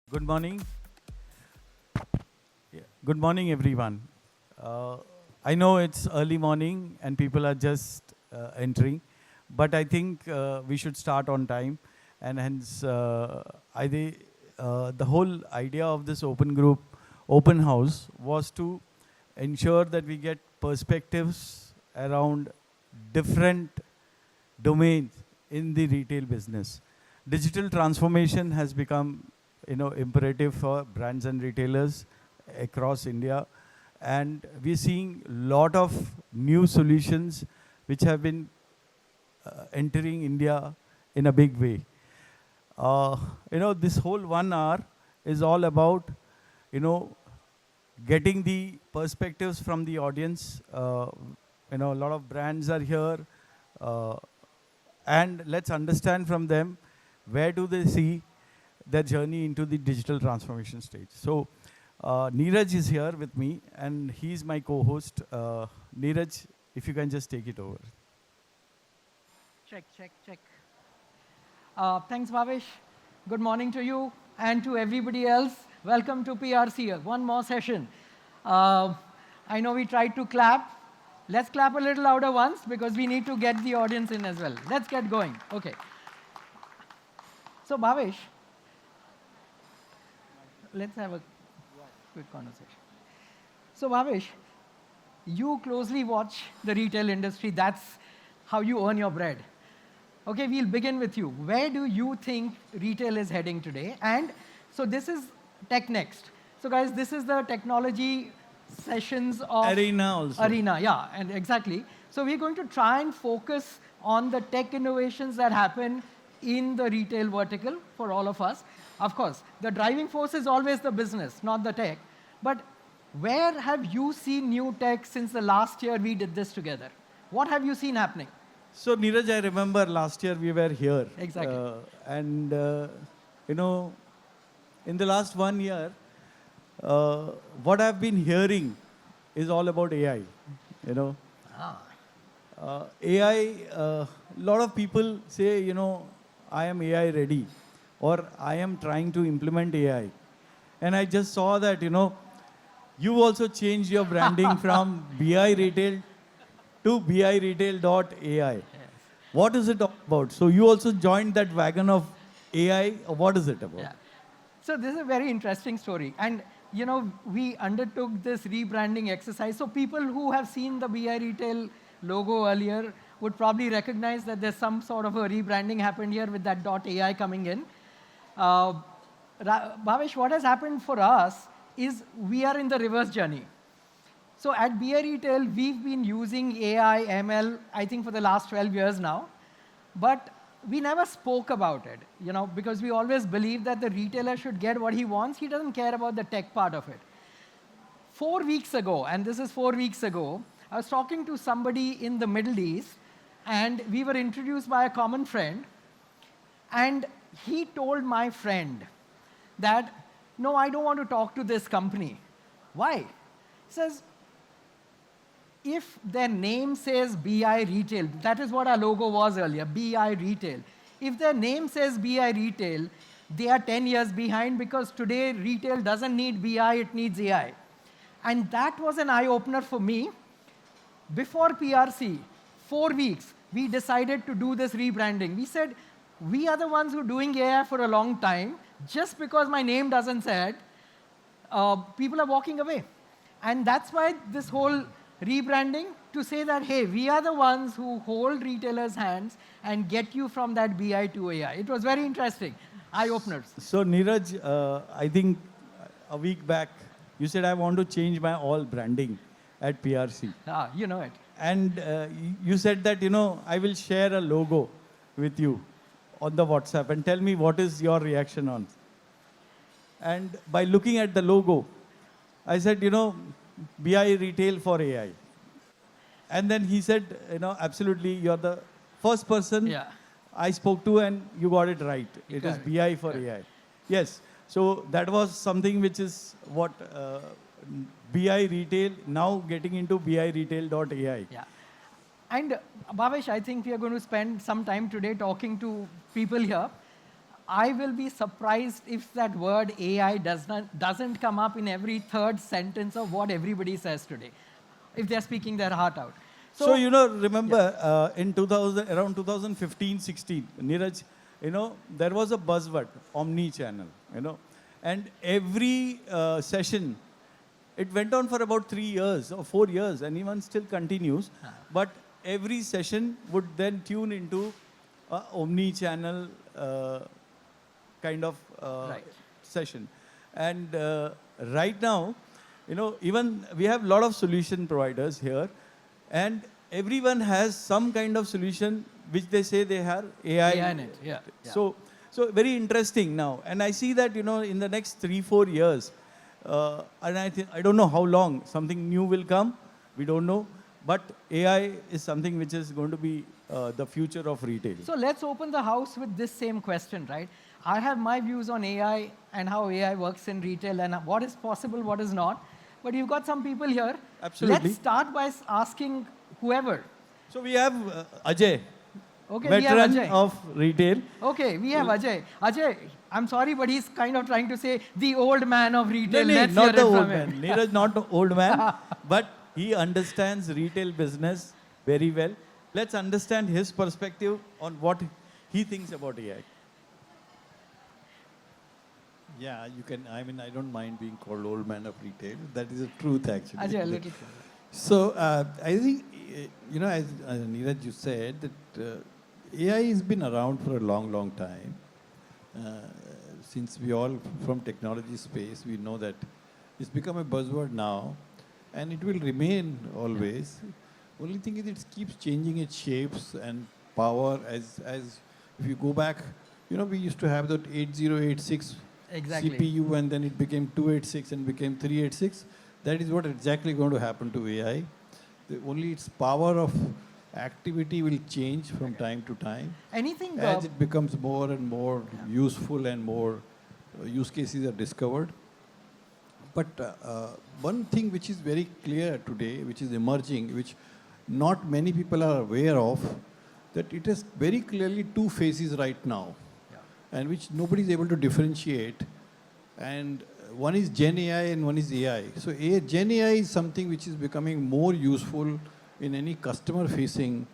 Good morning. Good morning, everyone. I know it's early morning and people are just entering, but I think we should start on time. And hence, the whole idea of this open group, open house, was to ensure that we get perspectives around different domains in the retail business. Digital transformation has become, imperative for brands and retailers across India, and we're seeing a lot of new solutions which have been entering India in a big way. This whole 1 hour is all about, you know, getting the perspectives from the audience. A lot of brands are here, uh, and let's understand from them where do they see their journey into the digital transformation stage. So, Neeraj is here with me, and he's my co-host. Neeraj, if you can just take it over. Check, check, check. Thanks, Bhavesh. Good morning to you and to everybody else. Welcome to PRC. One more session. I know we tried to clap. Let's clap a little louder once because we need to get the audience in as well. Let's get going. Okay. So, Bhavesh, let's have a quick conversation. So, Bhavesh, you closely watch the retail industry. That's how you earn your bread. Okay, we'll begin with you. Where do you think retail is heading today? And so this is Tech.NXT. So guys, this is the technology sessions of Arena also. Arena, yeah, and exactly. So we're going to try and focus on the tech innovations that happen in the retail vertical for all of us. Of course, the driving force is always the business, not the tech. But where have you seen new tech since the last year we did this together? What have you seen happening? So, Neeraj, I remember last year we were here. Exactly. And, in the last 1 year, what I've been hearing is all about AI. You know, AI, a lot of people say, I am AI ready, or I am trying to implement AI. And I just saw that, you also changed your branding from BI Retail to BIRetail.ai. What is it all about? So you also joined that wagon of AI. What is it about? Yeah. So this is a very interesting story. And, we undertook this rebranding exercise. So people who have seen the BI Retail logo earlier would probably recognize that there's some sort of a rebranding happened here with that .ai coming in. Bhavesh, what has happened for us is we are in the reverse journey. So at BI Retail, we've been using AI, ML, I think for the last 12 years now. But we never spoke about it, because we always believe that the retailer should get what he wants. He doesn't care about the tech part of it. 4 weeks ago, and this is 4 weeks ago, I was talking to somebody in the Middle East, and we were introduced by a common friend. And he told my friend that, no, I don't want to talk to this company. Why? He says, if their name says BI Retail, that is what our logo was earlier, BI Retail. If their name says BI Retail, they are 10 years behind because today retail doesn't need BI, it needs AI. And that was an eye-opener for me. Before PRC, 4 weeks, we decided to do this rebranding. We said, we are the ones who are doing AI for a long time. Just because my name doesn't say it, people are walking away. And that's why this whole rebranding, to say that, hey, we are the ones who hold retailers' hands and get you from that BI to AI. It was very interesting. Eye-openers. So, Neeraj, I think a week back, you said, I want to change my all branding at PRC. You know it. And you said that, I will share a logo with you on the WhatsApp and tell me what is your reaction on. And by looking at the logo, I said, BI Retail for AI. And then he said, absolutely, you're the first person I spoke to and you got it right. It is BI for AI. Yes. So that was something which is what BI Retail, now getting into BIRetail.ai. Yeah. And Bhavesh, I think we are going to spend some time today talking to people here. I will be surprised if that word AI doesn't come up in every third sentence of what everybody says today, if they're speaking their heart out. So, remember in 2000, around 2015-16, Neeraj, there was a buzzword, omnichannel, and every session, it went on for about 3 years or 4 years, and even still continues. But every session would then tune into omni-channel kind of session. And right now, even we have a lot of solution providers here, and everyone has some kind of solution which they say they have AI in it. Yeah. So very interesting now. And I see that, in the next 3-4 years, and I don't know how long, something new will come. We don't know. But AI is something which is going to be the future of retail. So let's open the house with this same question, right? I have my views on AI and how AI works in retail and what is possible, what is not. But you've got some people here. Absolutely. Let's start by asking whoever. So we have Ajay, Okay, veteran we have Ajay. of retail. Okay, we have Ajay. Ajay, I'm sorry, but he's kind of trying to say the old man of retail. No, Let's not hear the it old from man. him. Neeraj, not the old man, but he understands retail business very well. Let's understand his perspective on what he thinks about AI. Yeah, you can. I mean, I don't mind being called old man of retail. That is the truth, actually. Ajay, a little. So I think, as Neeraj, you said that AI has been around for a long, long time. Since we all from technology space, we know that it's become a buzzword now, and it will remain always. Only thing is, it keeps changing its shapes and power. As if you go back, we used to have that 8086 Exactly. CPU, and then it became 286 and became 386. That is what exactly going to happen to AI. Only its power of activity will change from time to time. Anything As it becomes more and more useful and more use cases are discovered. But one thing which is very clear today, which is emerging, which not many people are aware of, that it has very clearly two phases right now, and which nobody is able to differentiate. And one is Gen AI and one is AI. So Gen AI is something which is becoming more useful in any customer-facing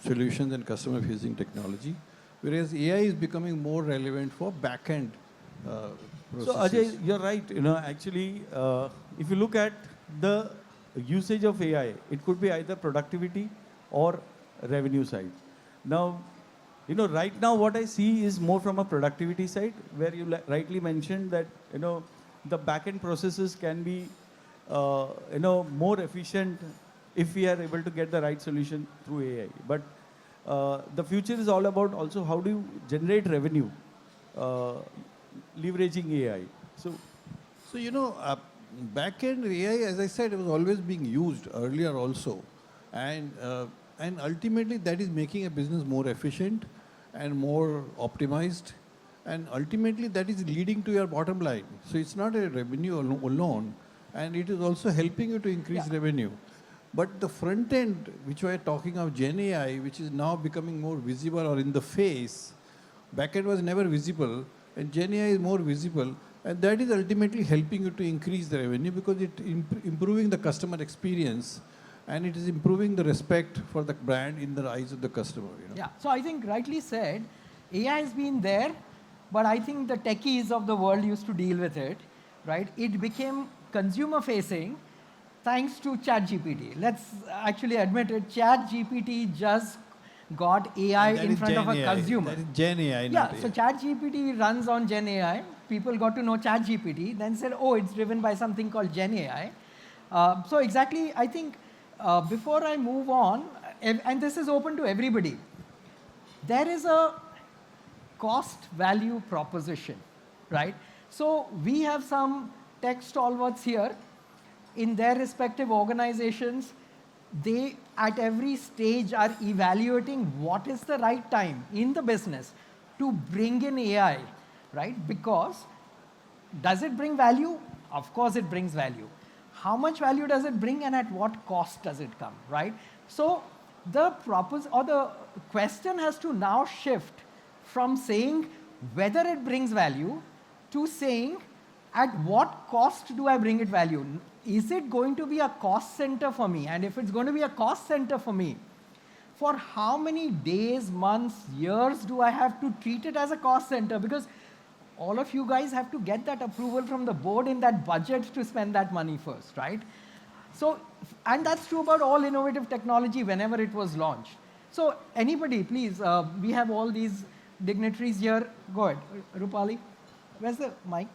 solutions and customer-facing technology, whereas AI is becoming more relevant for back-end processes. So Ajay, you're right. Actually, if you look at the usage of AI, it could be either productivity or revenue side. Now, right now what I see is more from a productivity side, where you rightly mentioned that, the back-end processes can be, more efficient if we are able to get the right solution through AI. But the future is all about also how do you generate revenue leveraging AI. So back-end AI, as I said, it was always being used earlier also. And ultimately that is making a business more efficient and more optimized. And ultimately that is leading to your bottom line. So it's not a revenue alone, and it is also helping you to increase revenue. But the front end, which we are talking of Gen AI, which is now becoming more visible or in the face, back end was never visible, and Gen AI is more visible, and that is ultimately helping you to increase the revenue because it improving the customer experience, and it is improving the respect for the brand in the eyes of the customer. Yeah, so I think rightly said, AI has been there, but I think the techies of the world used to deal with it, right? It became consumer facing thanks to ChatGPT. Let's actually admit it, ChatGPT just got AI in front of a consumer. That is Gen AI. Yeah, so ChatGPT runs on Gen AI. People got to know ChatGPT, then said, oh, it's driven by something called Gen AI. So exactly, I think before I move on, and this is open to everybody, there is a cost value proposition, right? So we have some tech stalwarts here in their respective organizations. They at every stage are evaluating what is the right time in the business to bring in AI, right? Because does it bring value? Of course it brings value. How much value does it bring and at what cost does it come, right? So the question has to now shift from saying whether it brings value, to saying at what cost do I bring it value? Is it going to be a cost center for me? And if it's going to be a cost center for me, for how many days, months, years do I have to treat it as a cost center? Because all of you guys have to get that approval from the board in that budget to spend that money first, right? So, and that's true about all innovative technology whenever it was launched. So anybody, please, we have all these dignitaries here. Go ahead, Rupali. Where's the mic?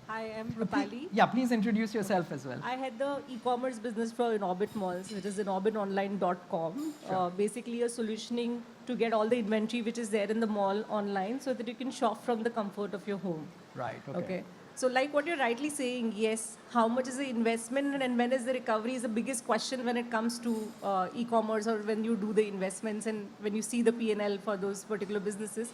Hi, I'm Rupali. Yeah, please introduce yourself as well. I had the e-commerce business for Inorbit malls, which is Inorbit.online.com. Sure. Basically, a solutioning to get all the inventory which is there in the mall online so that you can shop from the comfort of your home. Right, Okay. So like what you're rightly saying, yes, how much is the investment and when is the recovery is the biggest question when it comes to e-commerce or when you do the investments and when you see the P&L for those particular businesses.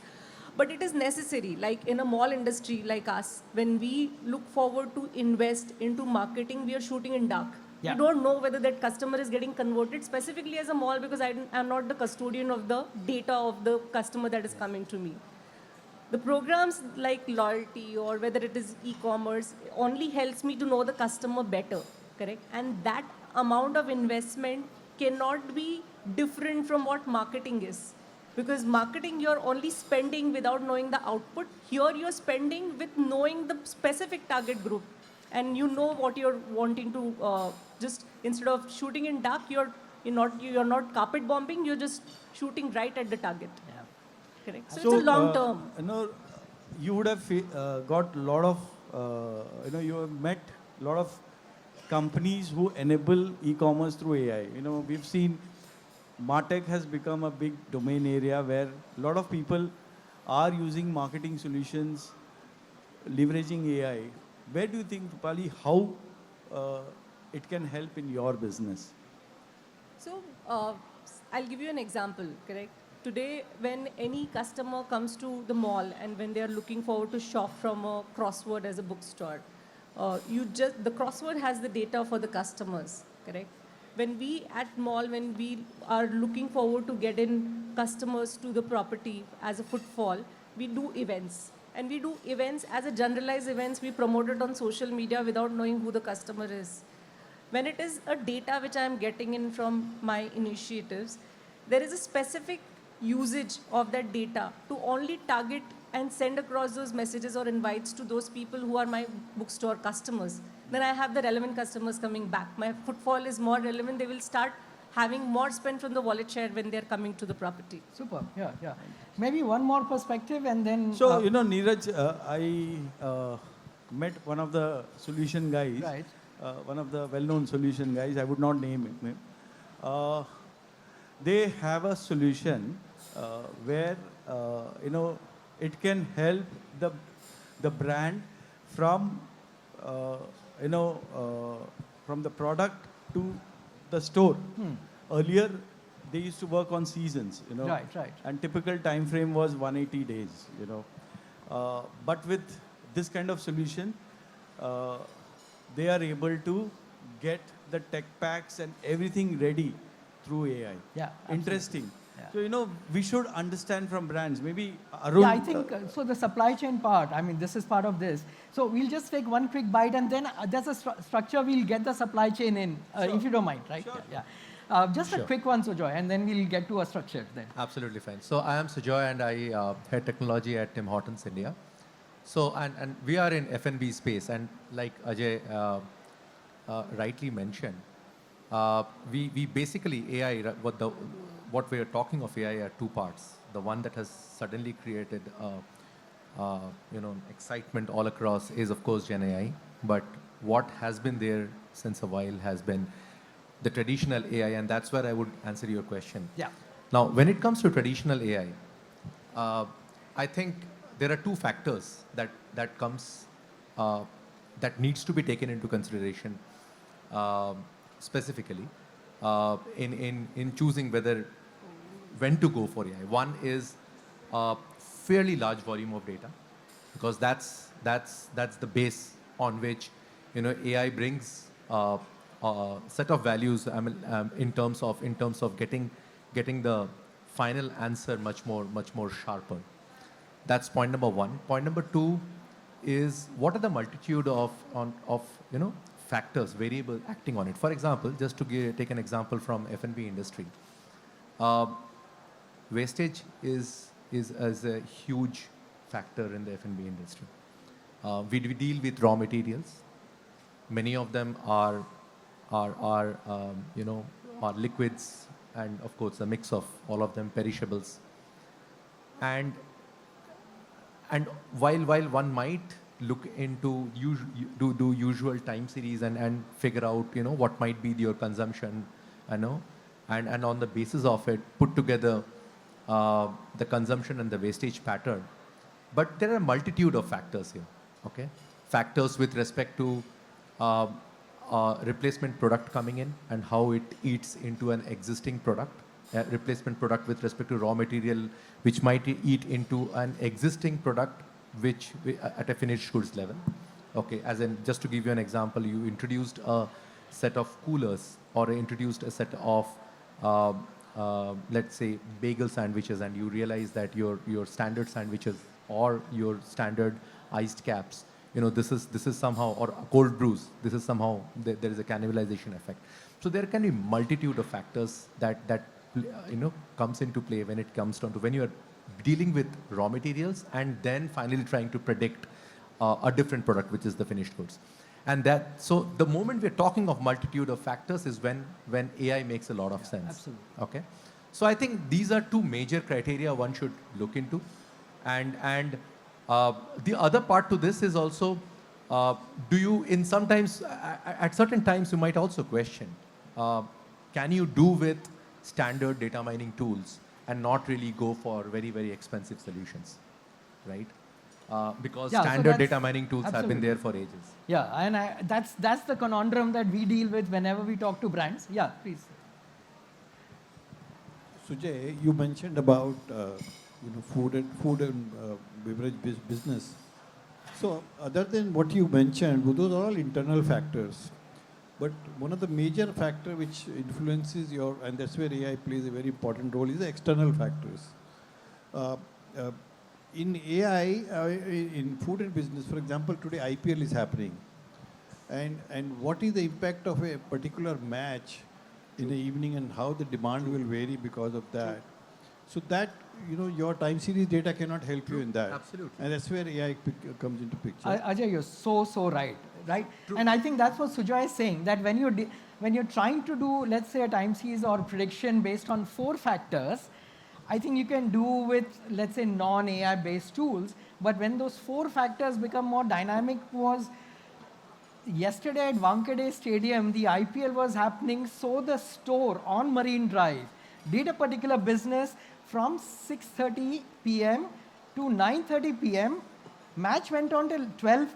But it is necessary, like in a mall industry like us, when we look forward to invest into marketing, we are shooting in dark. Yeah. We don't know whether that customer is getting converted specifically as a mall because I'm not the custodian of the data of the customer that is coming to me. The programs like loyalty or whether it is e-commerce only helps me to know the customer better, correct? And that amount of investment cannot be different from what marketing is. Because marketing, you're only spending without knowing the output. Here, you're spending with knowing the specific target group. And you know what you're wanting to, just instead of shooting in dark, you're not carpet bombing, you're just shooting right at the target. Yeah. Correct. So it's a long term. You would have got a lot of, you have met a lot of companies who enable e-commerce through AI. We've seen MarTech has become a big domain area where a lot of people are using marketing solutions, leveraging AI. Where do you think, Rupali, how it can help in your business? So I'll give you an example, correct? Today, when any customer comes to the mall and when they are looking forward to shop from a crossword as a bookstore, the crossword has the data for the customers, correct? When we at mall, when we are looking forward to get in customers to the property as a footfall, we do events. And we do events as a generalized events. We promote it on social media without knowing who the customer is. When it is a data which I am getting in from my initiatives, there is a specific usage of that data to only target and send across those messages or invites to those people who are my bookstore customers. Then I have the relevant customers coming back. My footfall is more relevant. They will start having more spend from the wallet share when they're coming to the property. Super, yeah, yeah. Maybe one more perspective and then... So, Neeraj, I met one of the solution guys, Right. One of the well-known solution guys, I would not name him. They have a solution where, it can help the brand from, from the product to the store. Earlier, they used to work on seasons, Right, right. and typical time frame was 180 days, But with this kind of solution, they are able to get the tech packs and everything ready through AI. Yeah, absolutely. Interesting. Yeah. So, we should understand from brands. Maybe Arun. Yeah, I think, so the supply chain part, I mean, this is part of this. So we'll just take one quick bite and then there's a structure, we'll get the supply chain in, if you don't mind, right? Sure. Yeah. Just a quick one, Sujoy, and then we'll get to a structure then. Absolutely fine. So I am Sujoy and I head technology at Tim Hortons India. So, and we are in F&B space, and like Ajay rightly mentioned, we basically AI, what we are talking of AI are two parts. The one that has suddenly created excitement all across is of course Gen AI, but what has been there since a while has been the traditional AI, and that's where I would answer your question. Yeah. Now, when it comes to traditional AI, I think there are two factors that comes that needs to be taken into consideration specifically in choosing when to go for AI. One is a fairly large volume of data, because that's the base on which AI brings a set of values. I mean, in terms of getting the final answer much more sharper. That's point number one. Point number two is what are the multitude of factors, variable acting on it. For example, just to take an example from F&B industry, wastage is a huge factor in the F&B industry. We deal with raw materials. Many of them are liquids, and of course a mix of all of them, perishables. And while one might look into do usual time series and figure out what might be your consumption, and on the basis of it put together the consumption and the wastage pattern. But there are a multitude of factors here. Okay, factors with respect to replacement product coming in and how it eats into an existing product. Replacement product with respect to raw material, which might eat into an existing product, which at a finished goods level. Okay, as in, just to give you an example, you introduced a set of coolers or introduced a set of, let's say, bagel sandwiches, and you realize that your standard sandwiches or your standard iced caps, this is somehow, or cold brews, this is somehow, there is a cannibalization effect. So there can be multitude of factors that comes into play when it comes down to when you are dealing with raw materials and then finally trying to predict a different product, which is the finished goods. And so the moment we're talking of multitude of factors is when AI makes a lot of sense. Absolutely. Okay. So I think these are two major criteria one should look into. And the other part to this is also, do you, at certain times you might also question, can you do with standard data mining tools and not really go for very, very expensive solutions, right? Because standard data mining tools have been there for ages. Yeah, and that's the conundrum that we deal with whenever we talk to brands. Yeah, please. Sujoy, you mentioned about food and beverage business. So other than what you mentioned, those are all internal factors. But one of the major factors which influences and that's where AI plays a very important role, is the external factors. In AI, in food and business, for example, today IPL is happening. And what is the impact of a particular match in the evening and how the demand will vary because of that. So that, your time series data cannot help you in that. Absolutely. And that's where AI comes into picture. Ajay, you're so right. True. And I think that's what Sujoy is saying, that when you're trying to do, let's say, a time series or prediction based on 4 factors, I think you can do with, let's say, non-AI based tools. But when those 4 factors become more dynamic, was yesterday at Wankhede Stadium, the IPL was happening, so the store on Marine Drive did a particular business from 6:30 p.m. to 9:30 p.m. Match went on till 12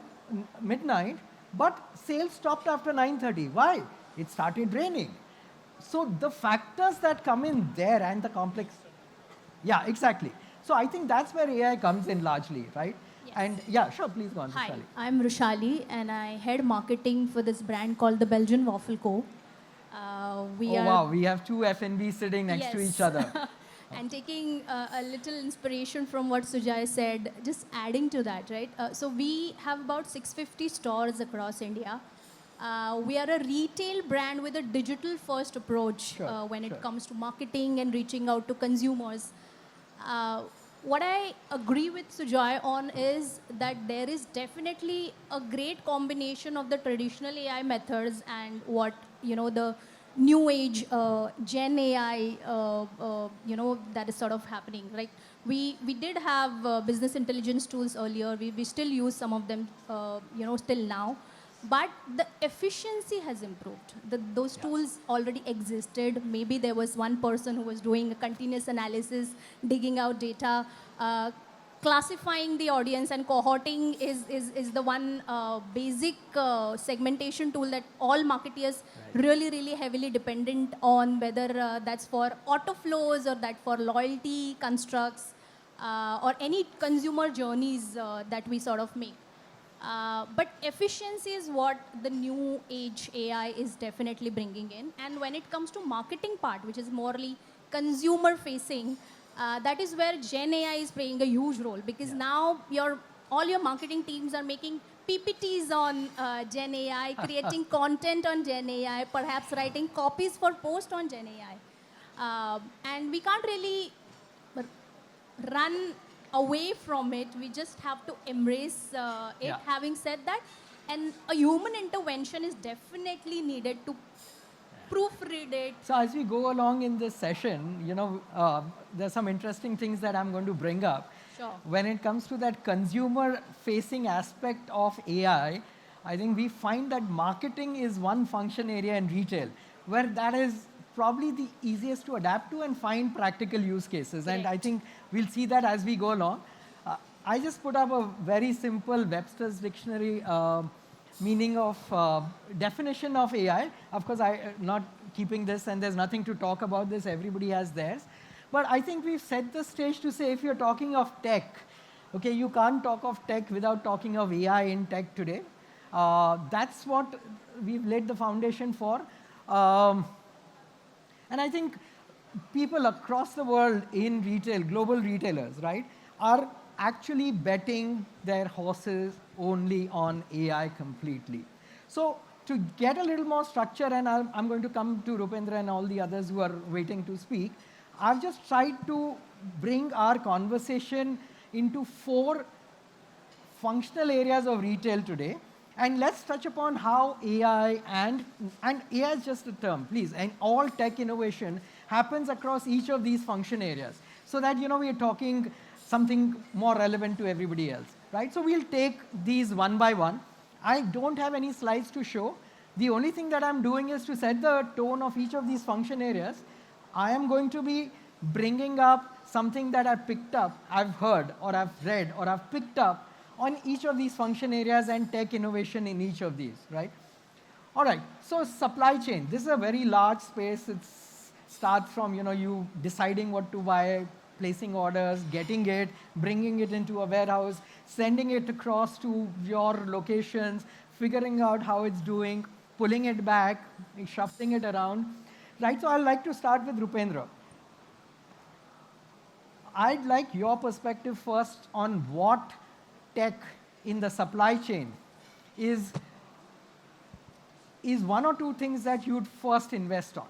midnight, but sales stopped after 9:30. Why? It started raining. So the factors that come in there and the complex. Yeah, exactly. So I think that's where AI comes in largely, right? Yes. And yeah, sure, please go on. Hi, Rupali. I'm Rushali, and I head marketing for this brand called the Belgian Waffle Co. Wow, we have 2 F&B sitting next to each other. And taking a little inspiration from what Sujay said, just adding to that, right? So we have about 650 stores across India. We are a retail brand with a digital-first approach when it comes to marketing and reaching out to consumers. What I agree with Sujoy on is that there is definitely a great combination of the traditional AI methods and what, the new age Gen AI, that is sort of happening. Like we did have business intelligence tools earlier. We still use some of them, still now. But the efficiency has improved. Those tools already existed. Maybe there was one person who was doing a continuous analysis, digging out data, classifying the audience, and cohorting is the one basic segmentation tool that all marketeers really heavily dependent on, whether that's for auto flows or that for loyalty constructs or any consumer journeys that we sort of make. But efficiency is what the new age AI is definitely bringing in. And when it comes to marketing part, which is morely consumer facing, That is where Gen AI is playing a huge role, because now all your marketing teams are making PPTs on Gen AI, creating content on Gen AI, perhaps writing copies for post on Gen AI. And we can't really run away from it. We just have to embrace it. Yeah. Having said that, and a human intervention is definitely needed to proofread it. So as we go along in this session, there's some interesting things that I'm going to bring up. Sure. When it comes to that consumer-facing aspect of AI, I think we find that marketing is one function area in retail, where that is probably the easiest to adapt to and find practical use cases. And I Correct. think we'll see that as we go along. I just put up a very simple Webster's dictionary meaning of definition of AI. Of course, I'm not keeping this, and there's nothing to talk about this. Everybody has theirs. But I think we've set the stage to say if you're talking of tech, okay, you can't talk of tech without talking of AI in tech today. That's what we've laid the foundation for. And I think people across the world in retail, global retailers, right, are actually betting their horses only on AI completely. So to get a little more structure, and I'm going to come to Rupendra and all the others who are waiting to speak, I've just tried to bring our conversation into 4 functional areas of retail today. And let's touch upon how AI and AI is just a term, please, and all tech innovation happens across each of these function areas, so that we are talking something more relevant to everybody else, right? So we'll take these one by one. I don't have any slides to show. The only thing that I'm doing is to set the tone of each of these function areas. I am going to be bringing up something that I picked up, I've heard, or I've read, or I've picked up on each of these function areas and tech innovation in each of these, right? All right, so supply chain. This is a very large space. It starts from you deciding what to buy, placing orders, getting it, bringing it into a warehouse, sending it across to your locations, figuring out how it's doing, pulling it back, shuffling it around, right? So I'd like to start with Rupendra. I'd like your perspective first on what tech in the supply chain is 1 or 2 things that you'd first invest on.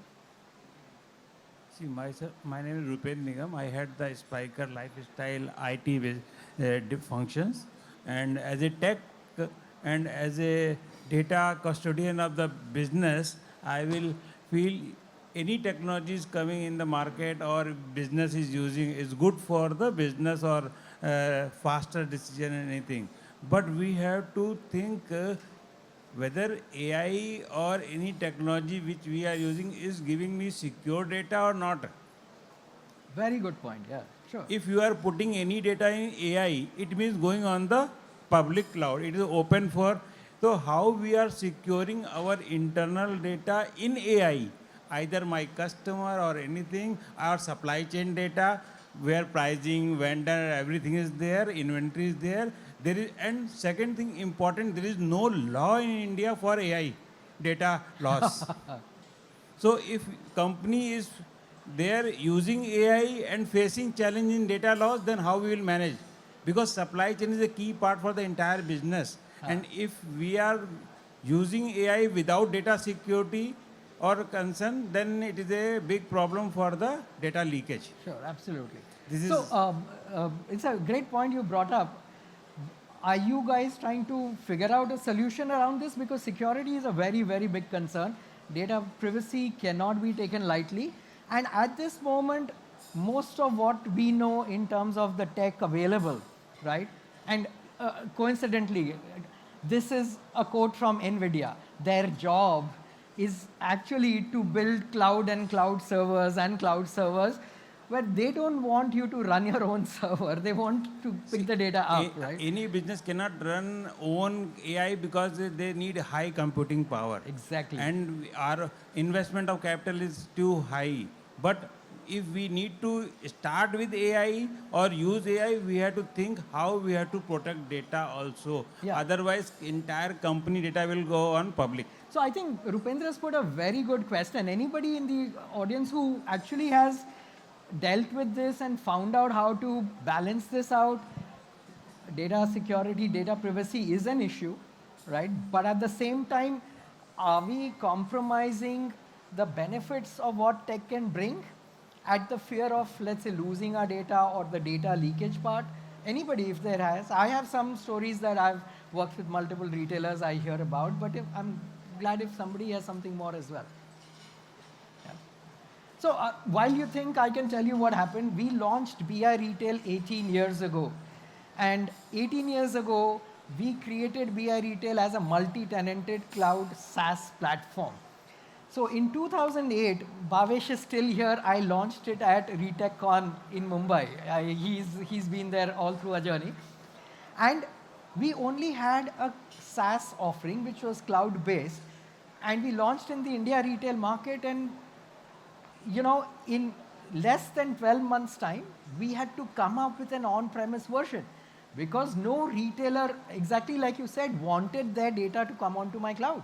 See, my name is Rupendra Nigam. I had the Spykar lifestyle IT functions, and as a tech and as a data custodian of the business, I will feel any technology is coming in the market or business is using is good for the business or faster decision and anything. But we have to think whether AI or any technology which we are using is giving me secure data or not. Very good point, yeah, sure. If you are putting any data in AI, it means going on the public cloud. It is open for, so how we are securing our internal data in AI, either my customer or anything, our supply chain data, where pricing, vendor, everything is there, inventory is there. There is, and second thing important, there is no law in India for AI data loss. So if company is there using AI and facing challenge in data loss, then how we will manage? Because supply chain is a key part for the entire business. And if we are using AI without data security or concern, then it is a big problem for the data leakage. Sure, absolutely. This So it's a great point you brought up. Are you guys trying to figure out a solution around this? Because security is a very, very big concern. Data privacy cannot be taken lightly. And at this moment, most of what we know in terms of the tech available, right? And coincidentally, this is a quote from NVIDIA. Their job is actually to build cloud and cloud servers and cloud servers where they don't want you to run your own server. They want to pick the data up, right? Any business cannot run own AI because they need high computing power. Exactly. And our investment of capital is too high. But if we need to start with AI or use AI, we have to think how we have to protect data also. Yeah. Otherwise, entire company data will go on public. So I think Rupendra's put a very good question. Anybody in the audience who actually has dealt with this and found out how to balance this out. Data security, data privacy is an issue, right? But at the same time, are we compromising the benefits of what tech can bring at the fear of, let's say, losing our data or the data leakage part? Anybody, if there has. I have some stories that I've worked with multiple retailers I hear about, but I'm glad if somebody has something more as well. Yeah. So while you think, I can tell you what happened. We launched BI Retail 18 years ago. And 18 years ago, we created BI Retail as a multi-tenanted cloud SaaS platform. So in 2008, Bhavesh is still here. I launched it at RetailTech.NXT in Mumbai. He's been there all through our journey. And we only had a SaaS offering, which was cloud-based. And we launched in the India retail market. And in less than 12 months' time, we had to come up with an on-premise version. Because no retailer, exactly like you said, wanted their data to come onto my cloud.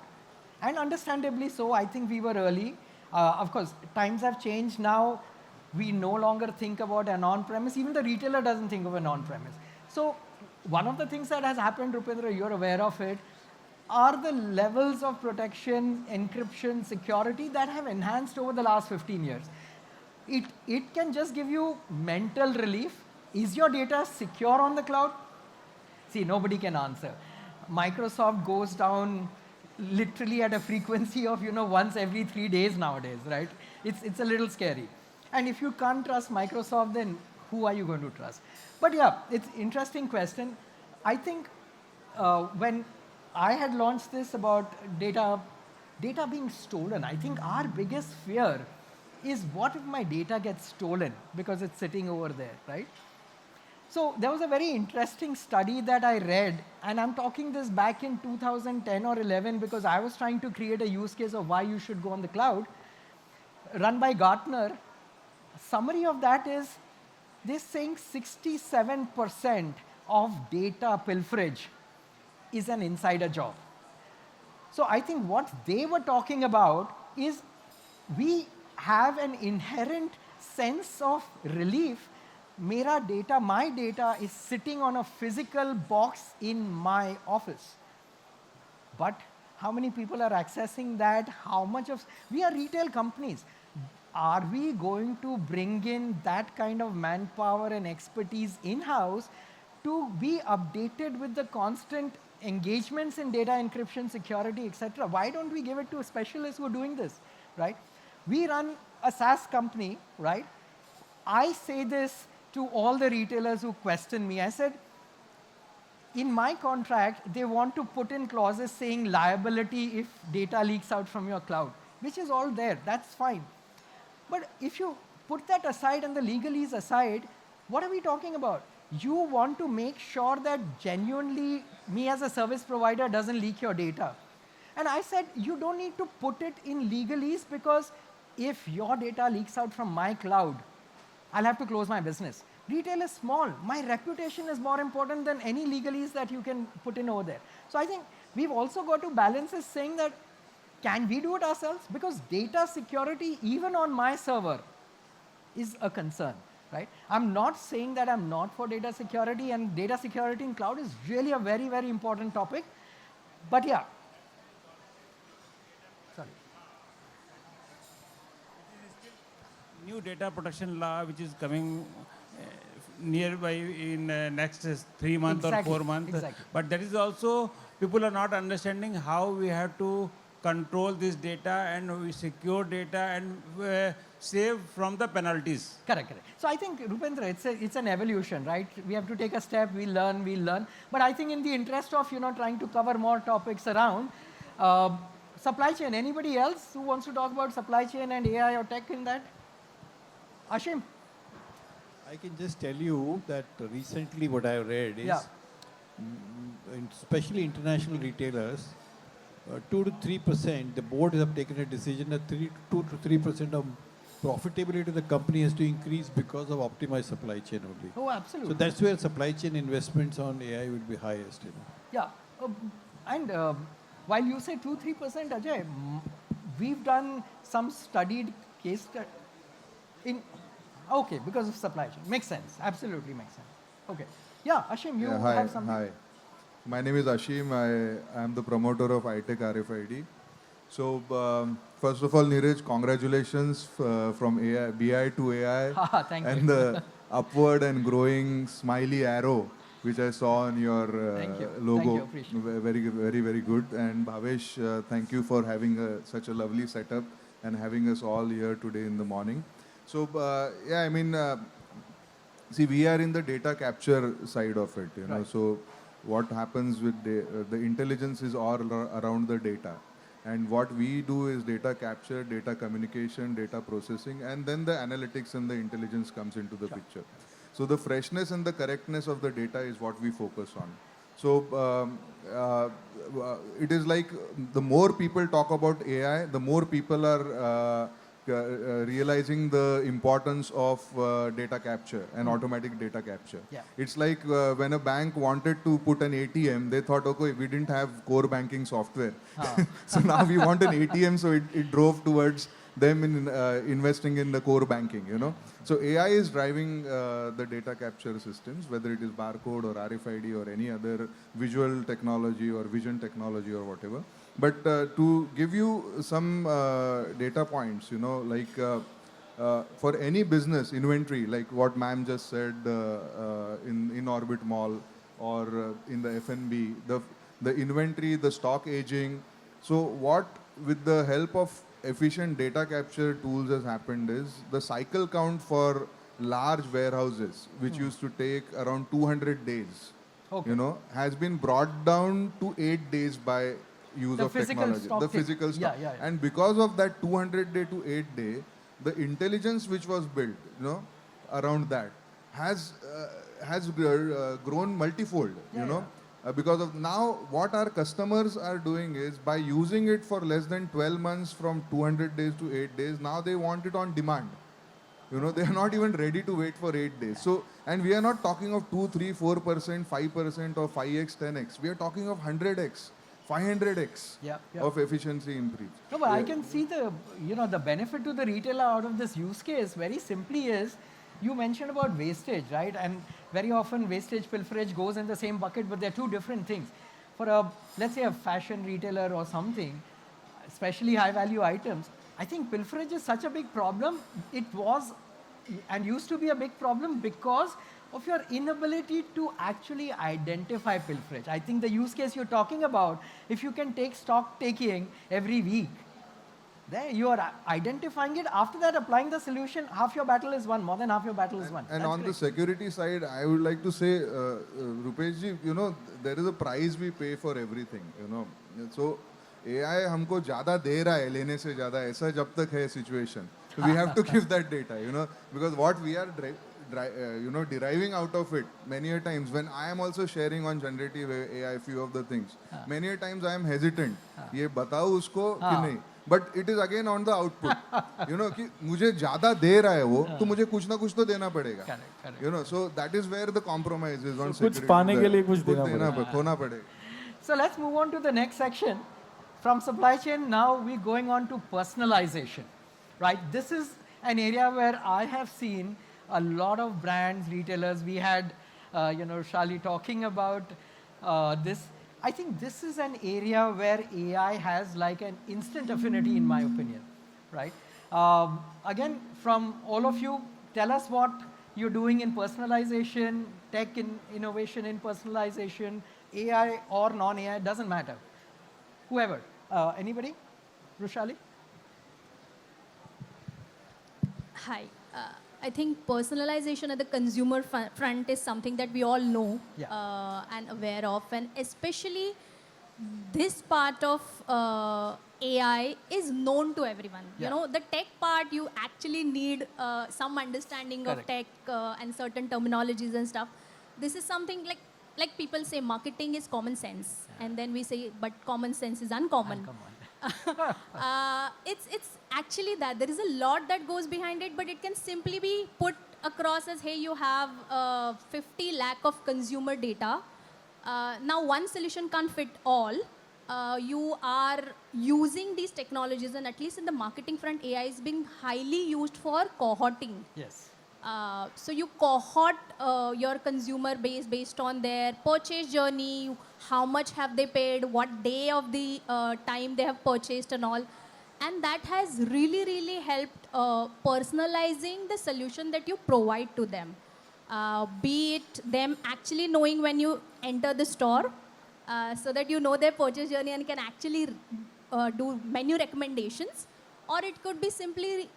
And understandably so, I think we were early. Of course, times have changed now. We no longer think about an on-premise. Even the retailer doesn't think of an on-premise. So one of the things that has happened, Rupendra, you're aware of it, are the levels of protection, encryption, security that have enhanced over the last 15 years. It can just give you mental relief. Is your data secure on the cloud? See, nobody can answer. Microsoft goes down literally at a frequency of once every 3 days nowadays, right? It's a little scary. And if you can't trust Microsoft, then who are you going to trust? But yeah, it's an interesting question. I think when I had launched this about data being stolen, I think our biggest fear is what if my data gets stolen because it's sitting over there, right? So there was a very interesting study that I read, and I'm talking this back in 2010 or 11 because I was trying to create a use case of why you should go on the cloud, run by Gartner. Summary of that is they're saying 67% of data pilferage is an insider job. So I think what they were talking about is we have an inherent sense of relief. My data is sitting on a physical box in my office. But how many people are accessing that? We are retail companies. Are we going to bring in that kind of manpower and expertise in-house to be updated with the constant engagements in data encryption, security, etc.? Why don't we give it to specialists who are doing this, right? We run a SaaS company, right? I say this to all the retailers who question me. I said, in my contract, they want to put in clauses saying liability if data leaks out from your cloud, which is all there. That's fine. But if you put that aside and the legalese aside, what are we talking about? You want to make sure that genuinely me as a service provider doesn't leak your data. And I said, you don't need to put it in legalese because if your data leaks out from my cloud, I'll have to close my business. Retail is small. My reputation is more important than any legalese that you can put in over there. So I think we've also got to balance this saying that, can we do it ourselves? Because data security, even on my server, is a concern, right? I'm not saying that I'm not for data security, and data security in cloud is really a very, very important topic. But yeah. Sorry. New data protection law which is coming nearby in next 3 months Exactly. or 4 months. Exactly. But that is also, people are not understanding how we have to control this data and we secure data and save from the penalties. Correct. So I think, Rupendra, it's an evolution, right? We have to take a step, we'll learn. But I think in the interest of trying to cover more topics around, supply chain, anybody else who wants to talk about supply chain and AI or tech in that? Ashim? I can just tell you that recently what I read is, especially international retailers, 2 to 3%, the board have taken a decision that 2 to 3% of profitability of the company has to increase because of optimized supply chain only. Oh, absolutely. So that's where supply chain investments on AI will be highest. Yeah, and while you say 2-3%, Ajay, we've done some studied case in Okay, because of supply chain. Makes sense. Absolutely makes sense. Okay. Yeah, Ashim, you Hi, have something? hi. My name is Ashim. I am the promoter of iTech RFID. So, first of all, Neeraj, congratulations from AI, BI to AI Thank and you. the upward and growing smiley arrow, which I saw on your Thank you. logo. Thank you. Appreciate it. Very, very, very good. And Bhavesh, thank you for having such a lovely setup and having us all here today in the morning. So, yeah, I mean, see, we are in the data capture side of it, you know. Right. So, what happens with the intelligence is all around the data. And what we do is data capture, data communication, data processing, and then the analytics and the intelligence comes into the picture. So the freshness and the correctness of the data is what we focus on. So it is like the more people talk about AI, the more people are realizing the importance of data capture and automatic data capture. Yeah. It's like when a bank wanted to put an ATM, they thought, okay, we didn't have core banking software. So now we want an ATM, so it drove towards them in investing in the core banking, you know. So AI is driving the data capture systems, whether it is barcode or RFID or any other visual technology or vision technology or whatever. But to give you some data points, you know, like for any business inventory, like what ma'am just said in Inorbit Mall or in the F&B, the inventory, the stock aging. So what, with the help of efficient data capture tools has happened is the cycle count for large warehouses, which used to take around 200 days, Okay. you know, has been brought down to 8 days by use The of physical technology. stock The thing. physical stock. Yeah, yeah, yeah. And because of that 200 day to 8 day, the intelligence which was built, you know, around that has grown multifold, Yeah, you know. Because of now, what our customers are doing is by using it for less than 12 months from 200 days to 8 days, now they want it on demand. You know, they are not even ready to wait for 8 days. So, and we are not talking of 2, 3, 4%, 5% or 5x, 10x. We are talking of 100x, 500x Yeah, yeah. of efficiency increase. No, but I can see the, you know, the benefit to the retailer out of this use case very simply is, you mentioned about wastage, right? And very often wastage pilferage goes in the same bucket, but they're two different things. For a, let's say a fashion retailer or something, especially high value items, I think pilferage is such a big problem. It was and used to be a big problem because of your inability to actually identify pilferage. I think the use case you're talking about, if you can take stock taking every week, there you are identifying it. After that, applying the solution, half your battle is won. More than half your battle is won. And That's on great. the security side, I would like to say, Rupesh ji, you know, there is a price we pay for everything, you know. So AI हमको ज़्यादा दे रहा है लेने से ज़्यादा ऐसा जब तक है situation. So we have to give that data, you know, because what we are deriving out of it many a times when I am also sharing on generative AI few of the things, many a times I am hesitant. ये बताओ उसको कि नहीं. But it is again on the output, you know, कि मुझे ज़्यादा दे रहा है वो, तो मुझे कुछ ना कुछ तो देना पड़ेगा. Correct, correct. You know, so that is where the compromise is on So कुछ security. पाने के लिए कुछ देना खोना पड़ेगा. So let's move on to the next section. From supply chain, now we're going on to personalization, right? This is an area where I have seen a lot of brands, retailers. We had, you know, Shali talking about this. I think this is an area where AI has like an instant affinity, in my opinion, right? Again, from all of you, tell us what you're doing in personalization, tech innovation in personalization, AI or non-AI, doesn't matter. Whoever. Anybody? Rushali? Hi. I think personalization at the consumer front is something that we all know and aware of, and especially this part of AI is known to everyone. You know, the tech part, you actually need some understanding of tech and certain terminologies and stuff. This is something like people say marketing is common sense, and then we say, but common sense is uncommon. It's actually that. There is a lot that goes behind it, but it can simply be put across as, hey, you have 50 lakh of consumer data. Now, one solution can't fit all. You are using these technologies, and at least in the marketing front, AI is being highly used for cohorting. Yes. So you cohort your consumer base based on their purchase journey, how much have they paid, what day of the time they have purchased and all. And that has really, really helped personalizing the solution that you provide to them. Be it them actually knowing when you enter the store, so that you know their purchase journey and can actually do menu recommendations, or it could be simply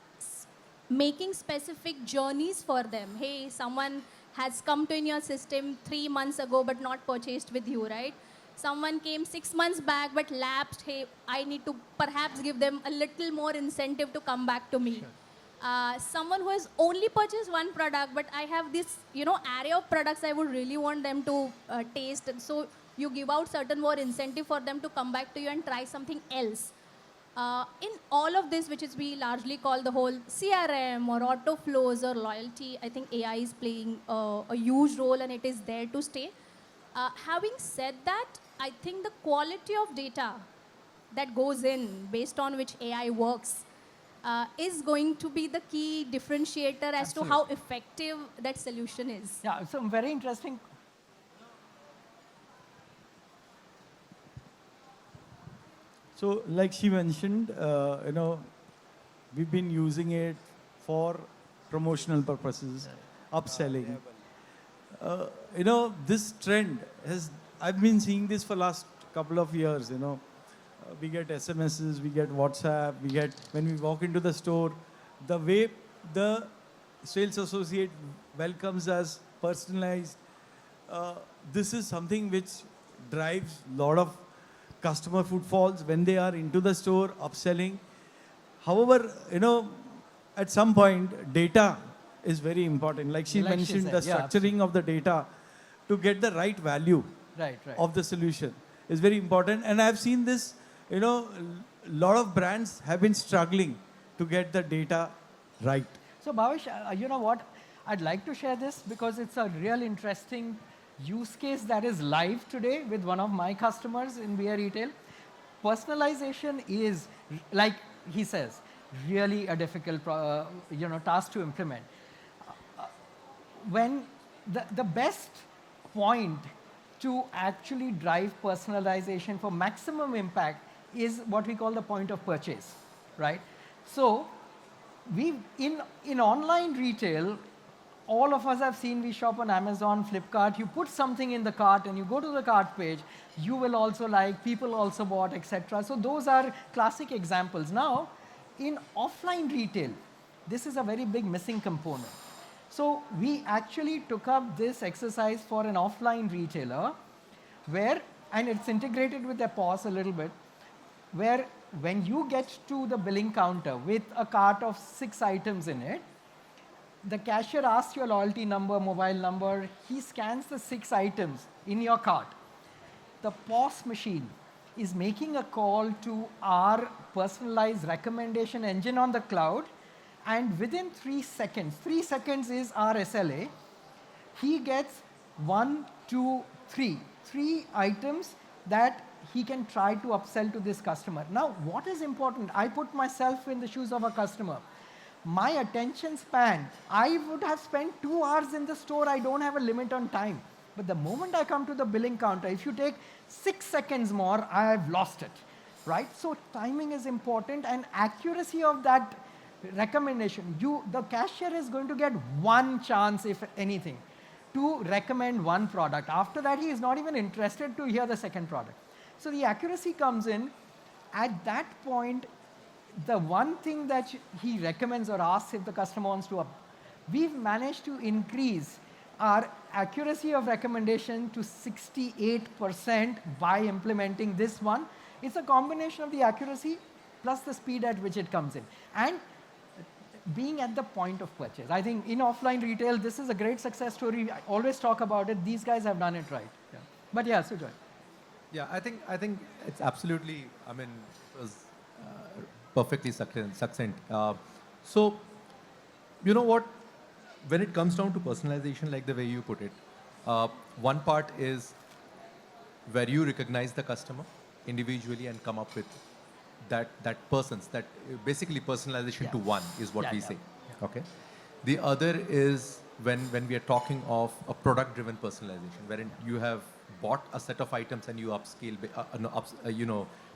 making specific journeys for them. Hey, someone has come to in your system 3 months ago but not purchased with you, right? Someone came 6 months back but lapsed. Hey, I need to perhaps give them a little more incentive to come back to me. Someone who has only purchased one product, but I have this, array of products I would really want them to taste. And so you give out certain more incentive for them to come back to you and try something else. In all of this, which is we largely call the whole CRM or auto flows or loyalty, I think AI is playing a huge role and it is there to stay. Having said that, I think the quality of data that goes in based on which AI works is going to be the key differentiator as to how effective that solution is. Yeah, some very interesting. So, like she mentioned, we've been using it for promotional purposes, upselling. This trend I've been seeing this for last couple of years, we get SMSs, we get WhatsApp, when we walk into the store, the way the sales associate welcomes us, personalized, this is something which drives a lot of customer footfalls when they are into the store, upselling. However, at some point, data is very important. Like she mentioned, the structuring of the data to get the right value of the solution is very important. And I've seen this, a lot of brands have been struggling to get the data right. So Bhavesh, you know what? I'd like to share this because it's a real interesting use case that is live today with one of my customers in beer retail. Personalization is, like he says, really a difficult task to implement. When the best point to actually drive personalization for maximum impact is what we call the point of purchase, right? So in online retail, all of us have seen, we shop on Amazon, Flipkart, you put something in the cart and you go to the cart page, you will also like, people also bought, etc. So those are classic examples. Now, in offline retail, this is a very big missing component. So we actually took up this exercise for an offline retailer where, and it's integrated with their POS a little bit, where when you get to the billing counter with a cart of 6 items in it, the cashier asks your loyalty number, mobile number, he scans the 6 items in your cart. The POS machine is making a call to our personalized recommendation engine on the cloud, and within 3 seconds is our SLA, he gets 1, 2, 3 items that he can try to upsell to this customer. Now, what is important? I put myself in the shoes of a customer. My attention span, I would have spent 2 hours in the store, I don't have a limit on time. But the moment I come to the billing counter, if you take 6 seconds more, I have lost it, right? So timing is important and accuracy of that recommendation. The cashier is going to get one chance, if anything, to recommend one product. After that, he is not even interested to hear the second product. So the accuracy comes in. At that point, the one thing that he recommends or asks if the customer wants to we've managed to increase our accuracy of recommendation to 68% by implementing this one. It's a combination of the accuracy plus the speed at which it comes in. And being at the point of purchase. I think in offline retail, this is a great success story. I always talk about it. These guys have done it right. Yeah. But yeah, Sujoy. Yeah, I think it's absolutely, it was perfectly succinct. So, you know what, when it comes down to personalization, like the way you put it, one part is where you recognize the customer individually and come up with that basically personalization to one is what we say. Okay. The other is when we are talking of a product-driven personalization, wherein you have bought a set of items and you upscale,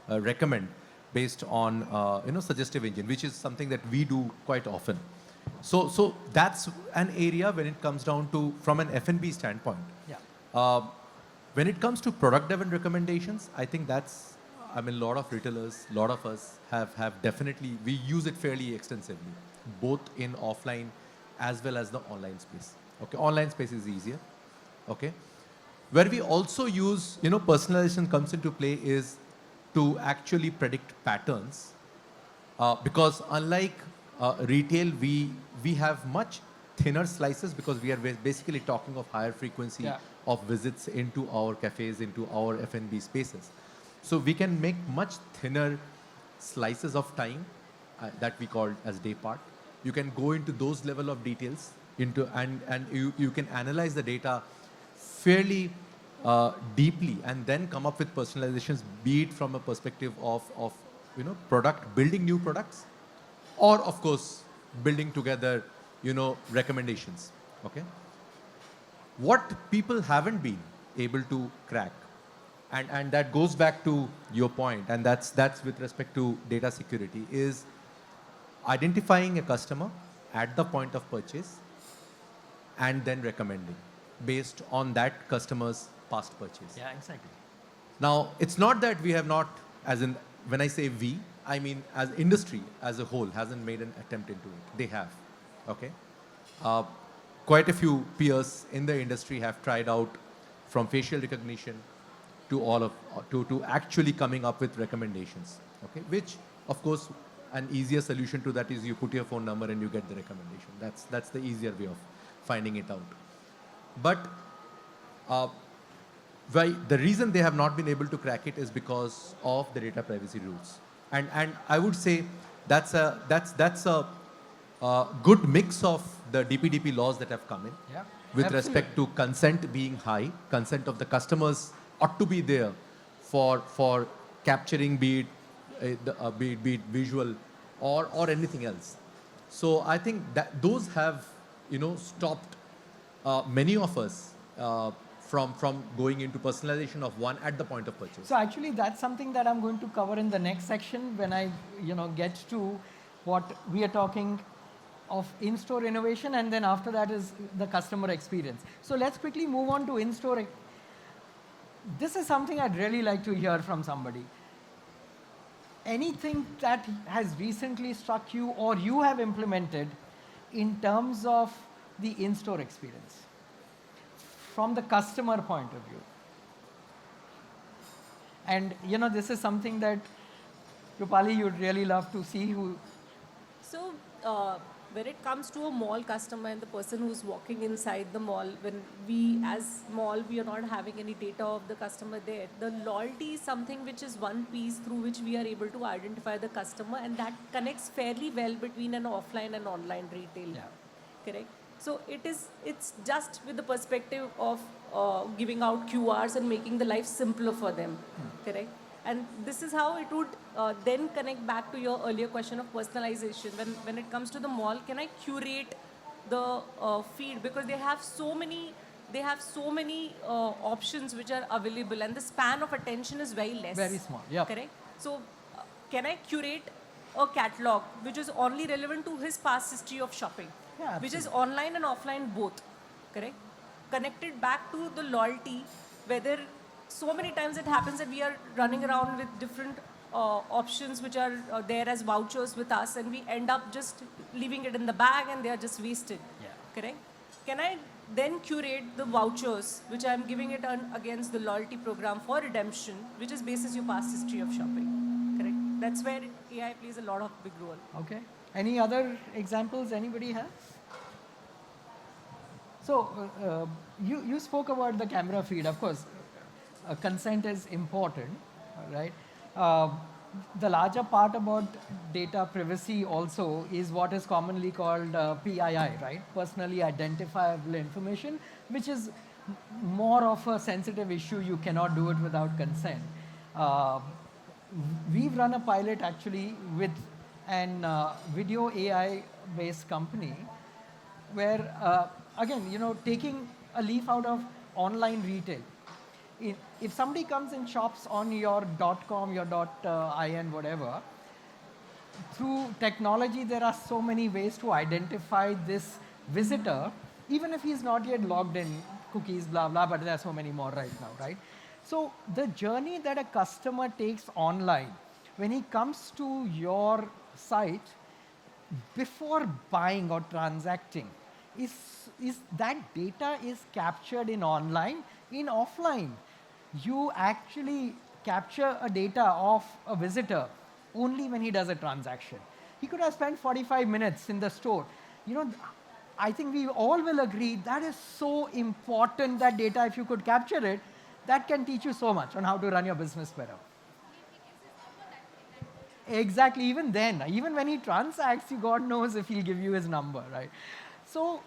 recommend based on suggestive engine, which is something that we do quite often. So that's an area when it comes down to from an F&B standpoint. Yeah. When it comes to product-driven recommendations, I think that's, I mean, a lot of retailers, a lot of us have definitely, we use it fairly extensively, both in offline as well as the online space. Okay, online space is easier. Okay, where we also use, personalization comes into play is to actually predict patterns, because unlike retail, we have much thinner slices because we are basically talking of higher frequency of visits into our cafes, into our F&B spaces. So we can make much thinner slices of time that we call as day part. You can go into those level of details and you can analyze the data fairly deeply and then come up with personalizations, be it from a perspective of building new products, or of course building together recommendations. Okay, what people haven't been able to crack, and that goes back to your point, and that's with respect to data security, is identifying a customer at the point of purchase and then recommending based on that customer's past purchase. Yeah, exactly. Now, it's not that we have not, as in, when I say we, I mean as industry as a whole hasn't made an attempt into it. They have, okay? Quite a few peers in the industry have tried out from facial recognition to actually coming up with recommendations, okay? Which, of course, an easier solution to that is you put your phone number and you get the recommendation. That's the easier way of finding it out. But the reason they have not been able to crack it is because of the data privacy rules. And I would say that's a good mix of the DPDP laws that have come in, with respect to consent being high. Consent of the customers ought to be there for capturing, be it visual or anything else. So I think that those have stopped many of us from going into personalization of one at the point of purchase. So actually, that's something that I'm going to cover in the next section when I get to what we are talking of in-store innovation, and then after that is the customer experience. So let's quickly move on to in-store. This is something I'd really like to hear from somebody. Anything that has recently struck you or you have implemented in terms of the in-store experience from the customer point of view? And this is something that Rupali, you'd really love to see who. So when it comes to a mall customer and the person who's walking inside the mall, when we as mall, we are not having any data of the customer there. The loyalty is something which is one piece through which we are able to identify the customer, and that connects fairly well between an offline and online retail. Correct? So it's just with the perspective of giving out QRs and making the life simpler for them. Correct? And this is how it would then connect back to your earlier question of personalization. When it comes to the mall, can I curate the feed? Because they have so many options which are available, and the span of attention is very less. Very small, yeah. Correct? So can I curate a catalog which is only relevant to his past history of shopping? Yeah, which is online and offline both, correct? Connected back to the loyalty, whether so many times it happens that we are running around with different options which are there as vouchers with us, and we end up just leaving it in the bag and they are just wasted, correct? Can I then curate the vouchers which I am giving it against the loyalty program for redemption, which is basis your past history of shopping, correct? That's where AI plays a lot of big role. Okay. Any other examples anybody has? So you spoke about the camera feed. Of course, consent is important, right? The larger part about data privacy also is what is commonly called PII, right? Personally identifiable information, which is more of a sensitive issue. You cannot do it without consent. We've run a pilot actually with an video AI based company where, again, taking a leaf out of online retail. If somebody comes and shops on your .com, your .in, whatever, through technology, there are so many ways to identify this visitor, even if he's not yet logged in, cookies, blah, blah, but there are so many more right now, right? So the journey that a customer takes online, when he comes to your site, before buying or transacting, is that data is captured in online. In offline, you actually capture a data of a visitor only when he does a transaction. He could have spent 45 minutes in the store. I think we all will agree that is so important, that data. If you could capture it, that can teach you so much on how to run your business better. Exactly, even then, even when he transacts, God knows if he'll give you his number, right? So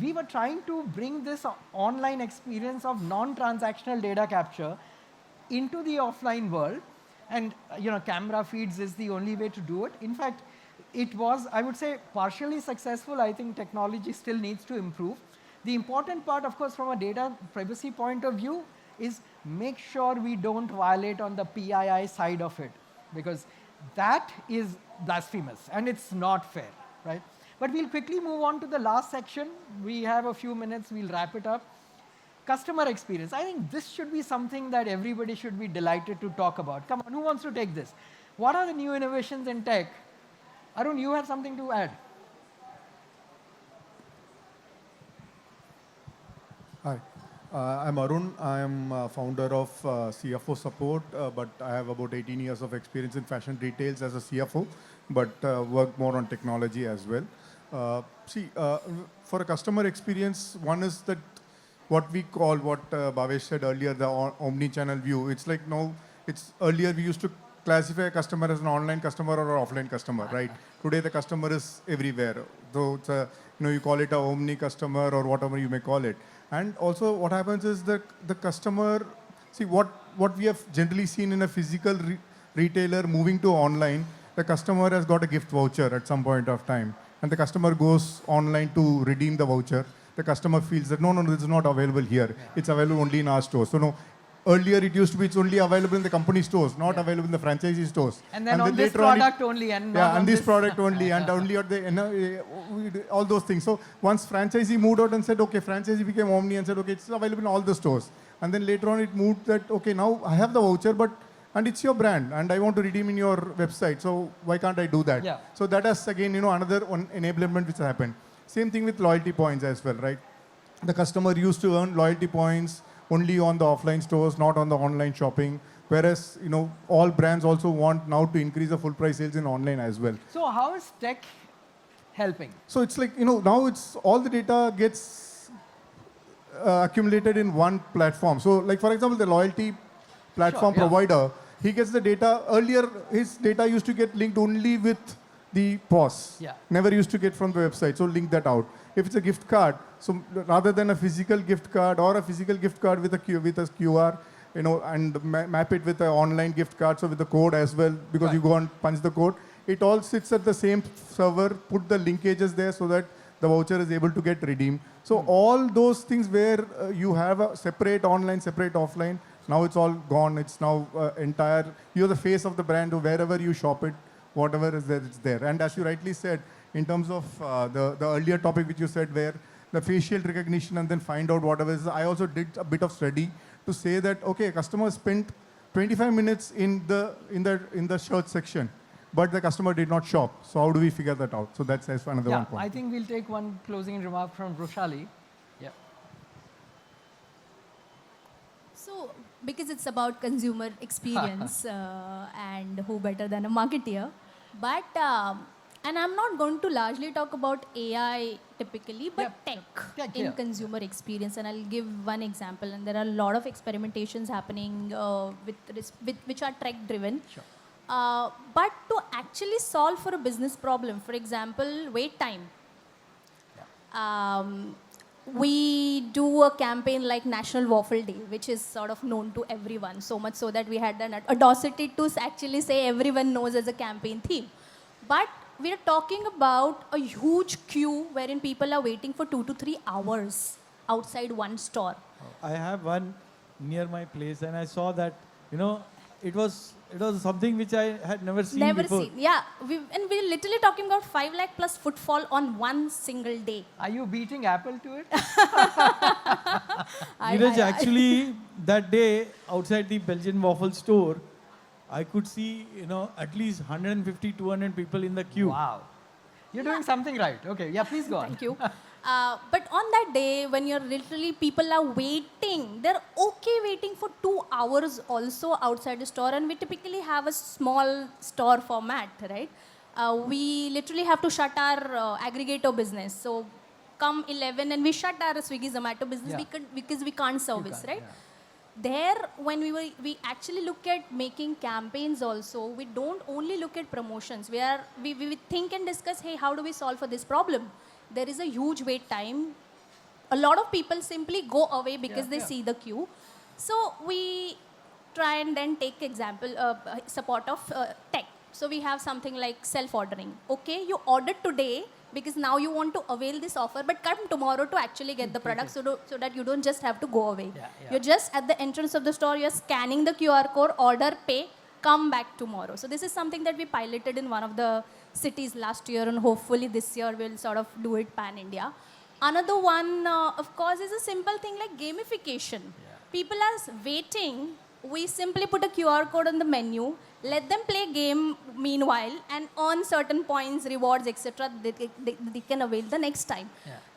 we were trying to bring this online experience of non-transactional data capture into the offline world. And camera feeds is the only way to do it. In fact, it was, I would say, partially successful. I think technology still needs to improve. The important part, of course, from a data privacy point of view, is make sure we don't violate on the PII side of it, because that is blasphemous and it's not fair, right? But we'll quickly move on to the last section. We have a few minutes, we'll wrap it up. Customer experience. I think this should be something that everybody should be delighted to talk about. Come on, who wants to take this? What are the new innovations in tech? Arun, you have something to add? Hi, I'm Arun. I'm founder of CFO Support, but I have about 18 years of experience in fashion retails as a CFO, but work more on technology as well. For a customer experience, one is that what we call, what Bhavesh said earlier, the omnichannel view. It's like earlier we used to classify a customer as an online customer or an offline customer, right? Today the customer is everywhere. So it's you call it a omni customer or whatever you may call it. And also what happens is that the customer, what we have generally seen in a physical retailer moving to online, the customer has got a gift voucher at some point of time. And the customer goes online to redeem the voucher. The customer feels that, no, this is not available here. Yeah. It's available only in our stores. So no, earlier it used to be it's only available in the company stores, not available in the franchisee stores. And then on this product only. And on this product only, and only at the, all those things. So once franchisee moved out and said, okay, franchisee became omni and said, okay, it's available in all the stores. And then later on it moved that, okay, now I have the voucher, and it's your brand, and I want to redeem in your website. So why can't I do that? Yeah. So that is again, another one enablement which happened. Same thing with loyalty points as well, right? The customer used to earn loyalty points only on the offline stores, not on the online shopping. Whereas, all brands also want now to increase the full price sales in online as well. So how is tech helping? So it's like, now it's all the data gets accumulated in one platform. So like, for example, the loyalty platform provider, he gets the data. Earlier, his data used to get linked only with the POS. Yeah. Never used to get from the website, so link that out. If it's a gift card, so rather than a physical gift card or a physical gift card with a QR, and map it with an online gift card, so with the code as well, because you go and punch the code, it all sits at the same server, put the linkages there so that the voucher is able to get redeemed. So all those things where you have a separate online, separate offline, now it's all gone. It's now entire, you're the face of the brand, wherever you shop it, whatever is there, it's there. And as you rightly said, in terms of the earlier topic which you said, where the facial recognition and then find out whatever is, I also did a bit of study to say that, okay, a customer spent 25 minutes in the shirt section, but the customer did not shop. So how do we figure that out? So that's another one point. I think we'll take one closing remark from Rupali. Yeah. So, because it's about consumer experience and who better than a marketeer. But, and I'm not going to largely talk about AI typically, but tech in consumer experience. And I'll give one example. And there are a lot of experimentations happening which are tech driven. Sure. But to actually solve for a business problem, for example, wait time. We do a campaign like National Waffle Day, which is sort of known to everyone, so much so that we had an audacity to actually say everyone knows as a campaign theme. But we are talking about a huge queue wherein people are waiting for 2 to 3 hours outside one store. I have one near my place, and I saw that, it was something which I had never seen before. Yeah. We're literally talking about 5 lakh plus footfall on one single day. Are you beating Apple to it? Neeraj, actually, that day outside the Belgian waffle store, I could see, at least 150, 200 people in the queue. Wow. You're doing something right. Okay, yeah, please go on. Thank you. But on that day, when you're literally, people are waiting, they're okay waiting for 2 hours also outside the store. And we typically have a small store format, right? We literally have to shut our aggregator business. So come 11 and we shut our Swiggy Zomato business because we can't service, right? Yeah. There, when we actually look at making campaigns also, we don't only look at promotions. We think and discuss, hey, how do we solve for this problem? There is a huge wait time. A lot of people simply go away because they see the queue. So we try and then take support of tech. So we have something like self-ordering. Okay, you ordered today because now you want to avail this offer, but come tomorrow to actually get the product so that you don't just have to go away. You're just at the entrance of the store, you're scanning the QR code, order, pay, come back tomorrow. So this is something that we piloted in one of the cities last year, and hopefully this year we'll sort of do it pan-India. Another one, of course, is a simple thing like gamification. People are waiting. We simply put a QR code on the menu, let them play game meanwhile, and earn certain points, rewards, etc. They can avail the next time.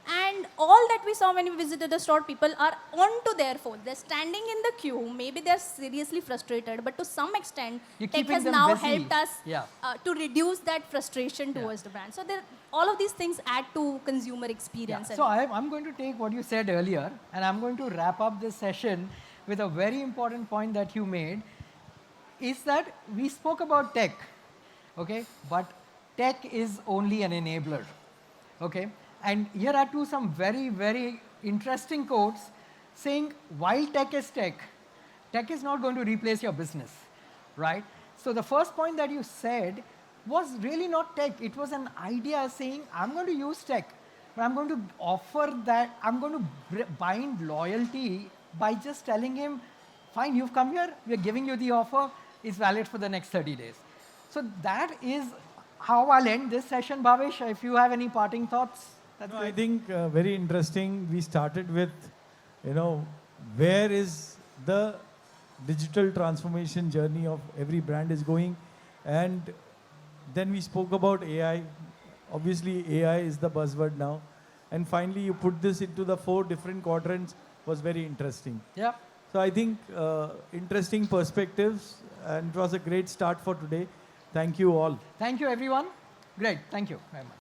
And all that we saw when we visited the store, people are onto their phone. They're standing in the queue. Maybe they're seriously frustrated, but to some extent, tech has now helped us to reduce that frustration towards the brand. So all of these things add to consumer experience. So I'm going to take what you said earlier, and I'm going to wrap up this session with a very important point that you made, is that we spoke about tech, okay? But tech is only an enabler, okay? And here are some very, very interesting quotes saying, while tech is tech is not going to replace your business, right? So the first point that you said was really not tech. It was an idea saying, I'm going to use tech, but I'm going to offer that, I'm going to bind loyalty by just telling him, fine, you've come here, we're giving you the offer, it's valid for the next 30 days. So that is how I'll end this session. Bhavesh, if you have any parting thoughts. I think very interesting. We started with, where is the digital transformation journey of every brand is going. And then we spoke about AI. Obviously, AI is the buzzword now. And finally, you put this into the 4 different quadrants. Was very interesting. Yeah. So I think interesting perspectives, and it was a great start for today. Thank you all. Thank you, everyone. Great. Thank you very much.